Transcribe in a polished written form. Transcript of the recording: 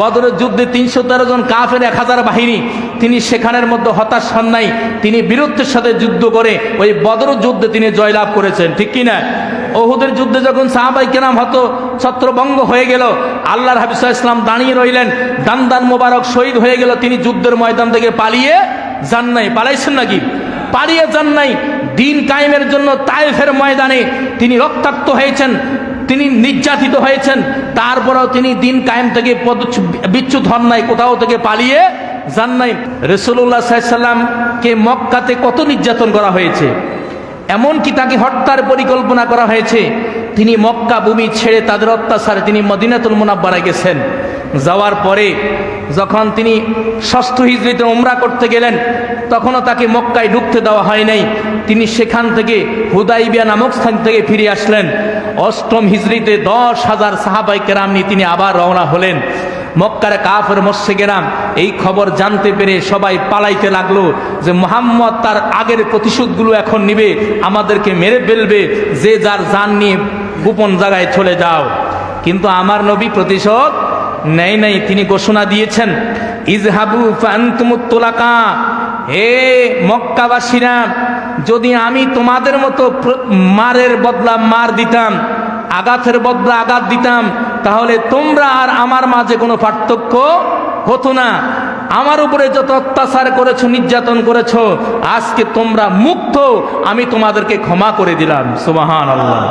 বদরের যুদ্ধে 313 জন কাফের 1000 বাহিনী, তিনি সেখানের মধ্যে হতাশ হন নাই, তিনি বীরত্বের সাথে যুদ্ধ করে ওই বদরের যুদ্ধে তিনি জয়লাভ করেছেন, ঠিক কিনা? ওহুদের যুদ্ধে যখন সাহাবায়ে কেরাম হত ছত্রভঙ্গ হয়ে গেল, আল্লাহর হাবিব সাল্লাল্লাহু আলাইহি ওয়াসাল্লাম দাঁড়িয়ে রইলেন, দান্দান মোবারক শহীদ হয়ে গেল, তিনি যুদ্ধের ময়দান থেকে পালিয়ে যান নাই। পালাইছেন নাকি? পালিয়ে যান নাই। দিন কায়েমের জন্য তায়েফের ময়দানে তিনি রক্তাক্ত হয়েছেন, তিনি নির্যাতিত হয়েছেন, তারপরেও তিনি দিন কায়েম থেকে বিচ্যুত হন নাই, কোথাও থেকে পালিয়ে যান নাই। রাসূলুল্লাহ সাল্লাল্লাহু আলাইহি ওয়াসাল্লামকে মক্কাতে কত নির্যাতন করা হয়েছে, এমনকি তাকে হত্যার পরিকল্পনা করা হয়েছে। তিনি মক্কা ভূমি ছেড়ে তাদের অত্যাচারে তিনি মদিনাতুল মুনাওয়ারায় গেছেন। যাওয়ার পরে যখন তিনি 6ষ্ঠ হিজরিতে উমরা করতে গেলেন, তখনও তাকে মক্কায় ঢুকতে দেওয়া হয় নাই। তিনি সেখান থেকে হুদাইবিয়া নামক স্থান থেকে ফিরে আসলেন। 8ম হিজরিতে 10,000 সাহাবায়ে কেরাম নিয়ে তিনি আবার রওনা হলেন। মক্কার কাফের মুশরিকেরা এই খবর জানতে পেরে সবাই পালাইতে লাগলো যে মুহাম্মদ তার আগের প্রতিশোধগুলো এখন নিবে, আমাদেরকে মেরে ফেলবে, যে যার জান নিয়ে গোপন জায়গায় চলে যাও। কিন্তু আমার নবী প্রতিশোধ নেই নাই। তিনি ঘোষণা দিয়েছেন, ইজহাবু ফাআনতুমুত তুলাকা, হে মক্কাবাসীরা, যদি আমি তোমাদের মতো মারের বদলা মার দিতাম, আঘাতের বদলা আঘাত দিতাম, তাহলে তোমরা আর আমার মাঝে কোনো পার্থক্য হতো না। আমার উপরে যত অত্যাচার করেছো, নির্যাতন করেছো, আজকে তোমরা মুক্ত, আমি তোমাদেরকে ক্ষমা করে দিলাম। সুবহানাল্লাহ।